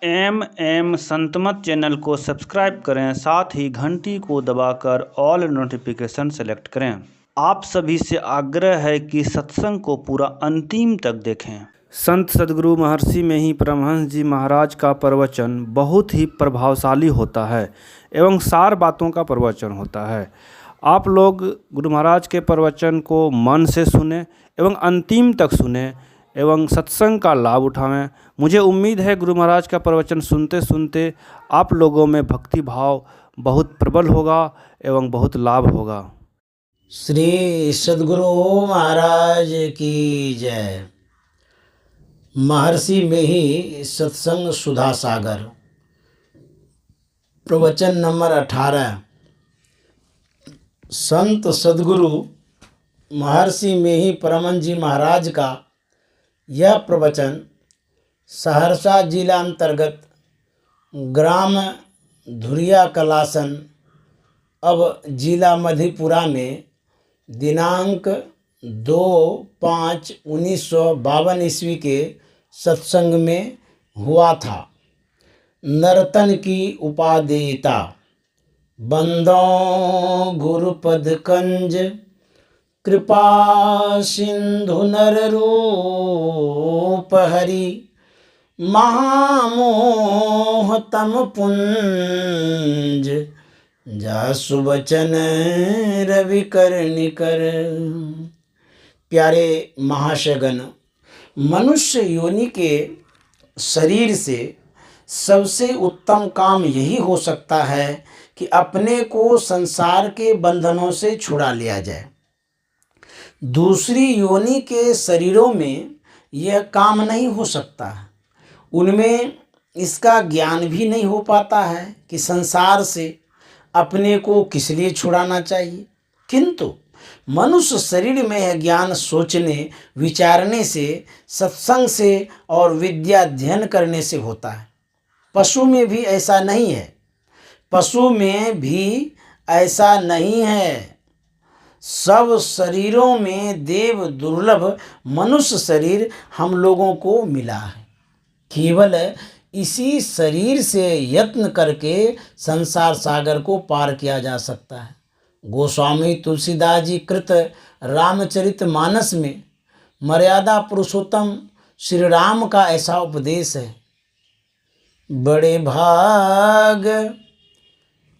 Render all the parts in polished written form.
Santmat channel को subscribe करें, साथ ही घंटी को दबाकर ऑल नोटिफिकेशन सेलेक्ट करें। आप सभी से आग्रह है कि सत्संग को पूरा अंतिम तक देखें। संत सद्गुरु महर्षि में ही परमहंस जी महाराज का प्रवचन बहुत ही प्रभावशाली होता है एवं सार बातों का प्रवचन होता है। आप लोग गुरु महाराज के प्रवचन को मन से सुने एवं अंतिम तक सुने एवं सत्संग का लाभ उठावें। मुझे उम्मीद है गुरु महाराज का प्रवचन सुनते सुनते आप लोगों में भक्ति भाव बहुत प्रबल होगा एवं बहुत लाभ होगा। श्री सद्गुरु महाराज की जय। महर्षि में ही सत्संग सुधा सागर, प्रवचन नंबर 18। संत सद्गुरु महर्षि में ही परमहंस जी महाराज का यह प्रवचन सहरसा जिला अंतर्गत ग्राम धुरिया कलासन अब जिला मधेपुरा में दिनांक 2/5/1952 ईस्वी के सत्संग में हुआ था। नर्तन की उपादेयता। बंदों गुरुपद कंज, कृपा सिंधु नर रूप हरि, महामोह तम पुंज, जासु वचन रवि कर निकर। प्यारे महाशगन, मनुष्य योनि के शरीर से सबसे उत्तम काम यही हो सकता है कि अपने को संसार के बंधनों से छुड़ा लिया जाए। दूसरी योनि के शरीरों में यह काम नहीं हो सकता है। उनमें इसका ज्ञान भी नहीं हो पाता है कि संसार से अपने को किस लिए छुड़ाना चाहिए। किंतु मनुष्य शरीर में यह ज्ञान सोचने विचारने से, सत्संग से और विद्या अध्ययन करने से होता है। पशु में भी ऐसा नहीं है। पशु में भी ऐसा नहीं है। सब शरीरों में देव दुर्लभ मनुष्य शरीर हम लोगों को मिला है। केवल इसी शरीर से यत्न करके संसार सागर को पार किया जा सकता है। गोस्वामी तुलसीदास जी कृत रामचरित मानस में मर्यादा पुरुषोत्तम श्री राम का ऐसा उपदेश है। बड़े भाग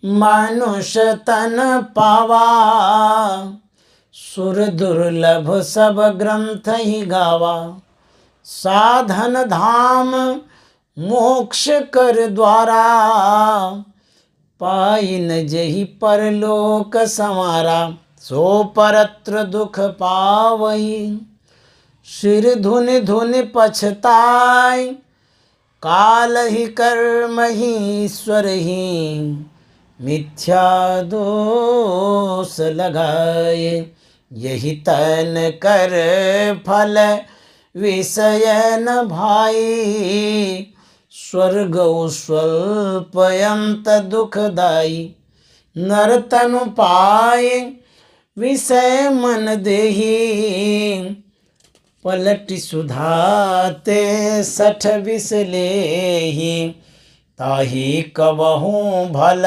मनुष्य तन पावा, सुर दुर्लभ सब ग्रंथ ही गावा, साधन धाम मोक्ष कर द्वारा, पाई न जहि परलोक संवारा, सो परत्र दुख पावई, सिर धुन धुन पछताई, काल ही कर्म ही ईश्वर ही, मिथ्या दोष लगाए, यही तन कर फल विषय न भाई, स्वर्ग स्वल्पयंत दुखदाई, नरतनु पाए विषय मन देही, पलटि सुधाते 60 विष लेही, ताही कबहूँ भल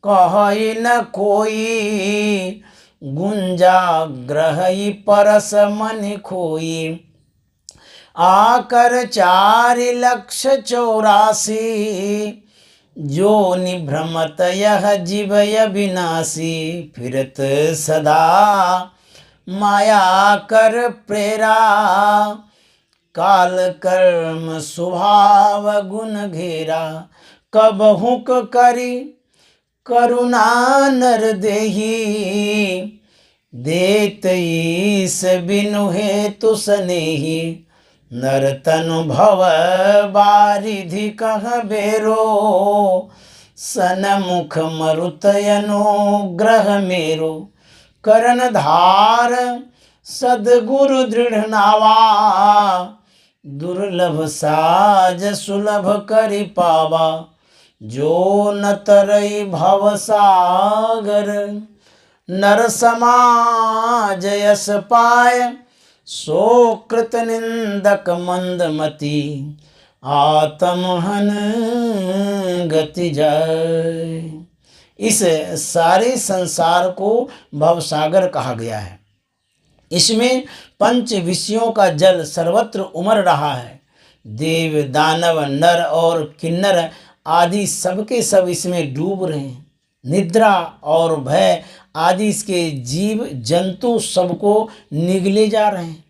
कहई न कोई, गुंजा ग्रही परस मन खोई, आकर 4,84,000 जो निभ्रमत यह जीव अविनाशी, फिरत सदा माया कर प्रेरा, काल कर्म स्वभाव गुण घेरा, कबहुक करी करुणा नर देही, देत ईस बिनु हेतु सनेही, नर तनु भव बारिधि कह बेरो, सनमुख मरुतयनुग्रह मेरो, करण धार सद्गुरु दृढ़ नावा, दुर्लभ साज सुलभ करि पावा, जो न तरई भव सागर, नर समाज यस पाय, सो कृत निंदक मंदमती, आत्महन गति जाय। इस सारे संसार को भवसागर कहा गया है। इसमें पंच विषयों का जल सर्वत्र उमड़ रहा है। देव, दानव, नर और किन्नर आदि सबके सब इसमें डूब रहे हैं। निद्रा और भय आदि इसके जीव जंतु सबको निगले जा रहे हैं।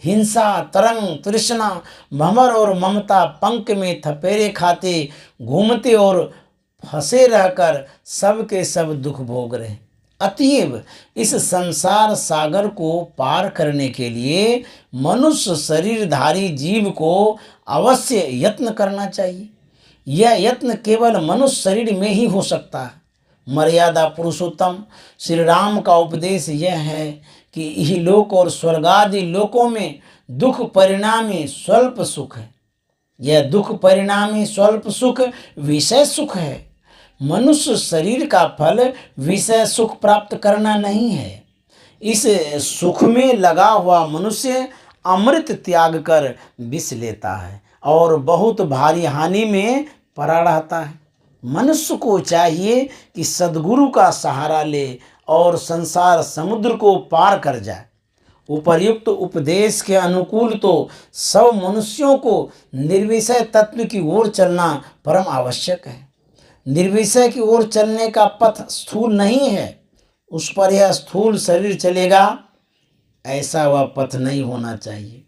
हिंसा, तरंग, तृष्णा, भंवर और ममता पंख में थपेरे खाते घूमते और फंसे रहकर सब के सब दुख भोग रहे हैं। अतएव इस संसार सागर को पार करने के लिए मनुष्य शरीरधारी जीव को अवश्य यत्न करना चाहिए। यह यत्न केवल मनुष्य शरीर में ही हो सकता है। मर्यादा पुरुषोत्तम श्री राम का उपदेश यह है कि इहलोक और स्वर्गादि लोकों में दुख परिणामी स्वल्प सुख है। यह दुख परिणामी स्वल्प सुख विषय सुख है। मनुष्य शरीर का फल विषय सुख प्राप्त करना नहीं है। इस सुख में लगा हुआ मनुष्य अमृत त्याग कर विष लेता है और बहुत भारी हानि में पड़ा रहता है। मनुष्य को चाहिए कि सद्गुरु का सहारा ले और संसार समुद्र को पार कर जाए। उपर्युक्त उपदेश के अनुकूल तो सब मनुष्यों को निर्विषय तत्व की ओर चलना परम आवश्यक है। निर्विषय की ओर चलने का पथ स्थूल नहीं है, उस पर यह स्थूल शरीर चलेगा, ऐसा वह पथ नहीं होना चाहिए।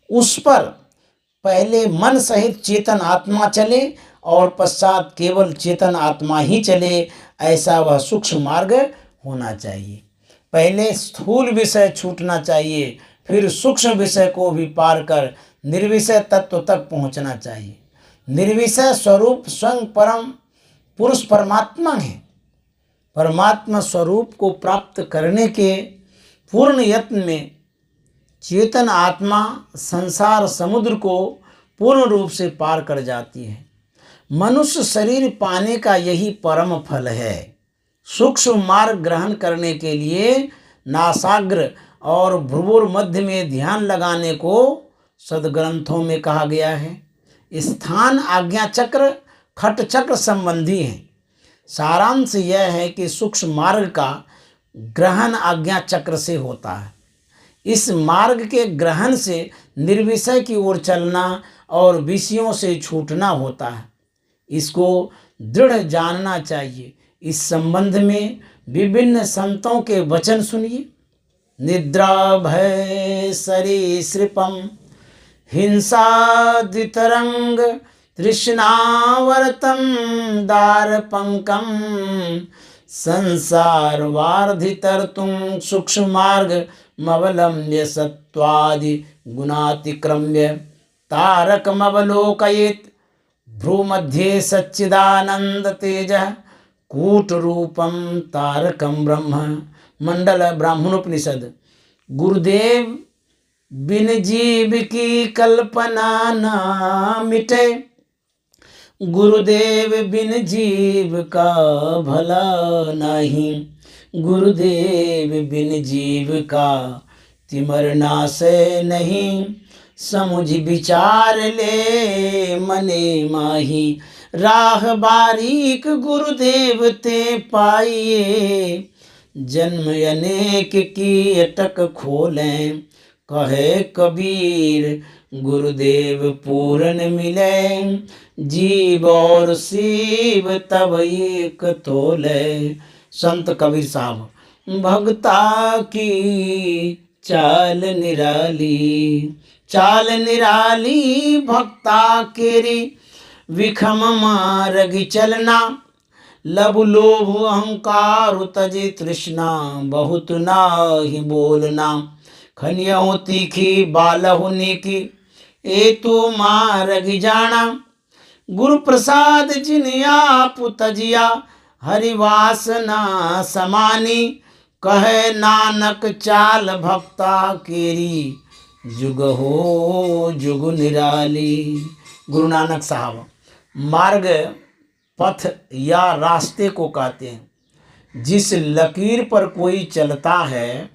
उस पर पहले मन सहित चेतन आत्मा चले और पश्चात केवल चेतन आत्मा ही चले, ऐसा वह सूक्ष्म मार्ग होना चाहिए। पहले स्थूल विषय छूटना चाहिए, फिर सूक्ष्म विषय को भी पार कर निर्विषय तत्व तक पहुंचना चाहिए। निर्विषय स्वरूप स्वयं परम पुरुष परमात्मा है। परमात्मा स्वरूप को प्राप्त करने के पूर्ण यत्न में चेतन आत्मा संसार समुद्र को पूर्ण रूप से पार कर जाती है। मनुष्य शरीर पाने का यही परम फल है। सूक्ष्म मार्ग ग्रहण करने के लिए नासाग्र और भ्रुवुर मध्य में ध्यान लगाने को सदग्रंथों में कहा गया है। स्थान आज्ञा चक्र खट चक्र संबंधी है। सारांश यह है कि सूक्ष्म मार्ग का ग्रहण आज्ञा चक्र से होता है। इस मार्ग के ग्रहण से निर्विषय की ओर चलना और विषयों से छूटना होता है। इसको दृढ़ जानना चाहिए। इस संबंध में विभिन्न संतों के वचन सुनिए। निद्रा भय सरीसृपम हिंसादितरंग तृष्णावर्तम दारपंकम संसार वार्धितर्तुं सूक्ष्म मार्ग मवलम्ब्य सत्वादि गुणातिक्रम्य तारकमवलोकयेत् भ्रूमध्ये सच्चिदानंद तेज कूट रूपम तारकम ब्रह्म। मंडल ब्राह्मणोपनिषद। गुरुदेव बिन जीव की कल्पना ना मिटे, गुरुदेव बिन जीव का भला नहीं, गुरुदेव बिन जीव का तिमरना से नहीं, समुझ विचार ले मने माही, राह बारीक गुरुदेव ते पाइए, जन्म अनेक की अटक खोलें, कहे कबीर गुरुदेव पूरन मिले, जीव और शिव तब एक तोले। संत कबीर साहब। भक्ता की चाल निराली, चाल निराली भक्ता केरी, विखम मार्ग चलना, लब लोभ अहंकार तजी तृष्णा, बहुत नाही बोलना, खनियो तीखी बालहु नीकी, ए तो मार्ग जाना, गुरु प्रसाद जिन आप तजिया, हरिवासना समानी, कहे नानक चाल भक्ता केरी, जुग हो जुग निराली। गुरु नानक साहब। मार्ग पथ या रास्ते को कहते हैं। जिस लकीर पर कोई चलता है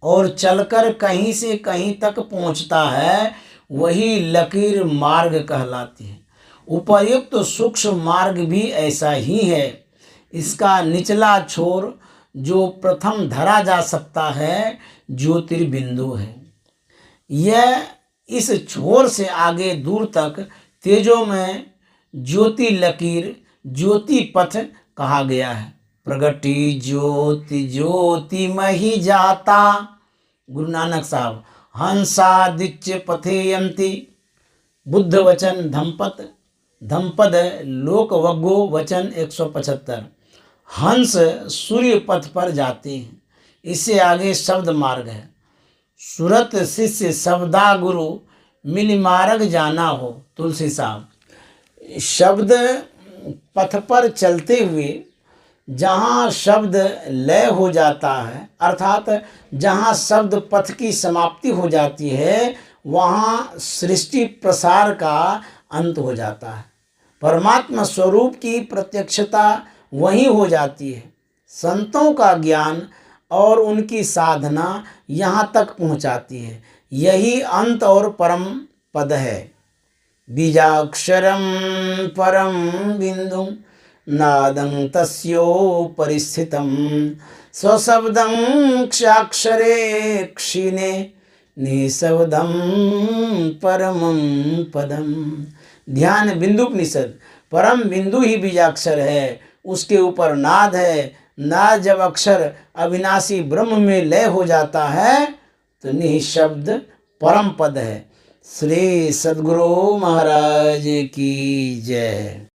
और चलकर कहीं से कहीं तक पहुंचता है, वही लकीर मार्ग कहलाती है। उपर्युक्त तो सूक्ष्म मार्ग भी ऐसा ही है। इसका निचला छोर जो प्रथम धरा जा सकता है ज्योतिर्बिंदु है। यह इस छोर से आगे दूर तक तेजोमय ज्योति लकीर ज्योति पथ कहा गया है। प्रगति ज्योति ज्योतिमहि जाता, गुरु नानक साहब। हंसादिच्य पथेयंती, बुद्ध वचन धम्पद, धम्पद लोकवग्गो वचन 175। हंस सूर्य पथ पर जाते हैं। इससे आगे शब्द मार्ग है। सुरत शिष्य शब्दा गुरु मिल मार्ग जाना हो, तुलसी साहब। शब्द पथ पर चलते हुए जहाँ शब्द लय हो जाता है, अर्थात जहाँ शब्द पथ की समाप्ति हो जाती है, वहाँ सृष्टि प्रसार का अंत हो जाता है। परमात्मा स्वरूप की प्रत्यक्षता वहीं हो जाती है। संतों का ज्ञान और उनकी साधना यहाँ तक पहुँचाती है। यही अंत और परम पद है। बीजाक्षरम परम बिंदु नादं तस्योपरि स्थितं स्वशब्दं क्षाक्षरे क्षीणे निशब्दं परमं पदम। ध्यान बिंदुपनिषद। परम बिंदु ही बीजाक्षर है, उसके ऊपर नाद है। नाद जब अक्षर अविनाशी ब्रह्म में लय हो जाता है तो निशब्द परम पद है। श्री सद्गुरु महाराज की जय।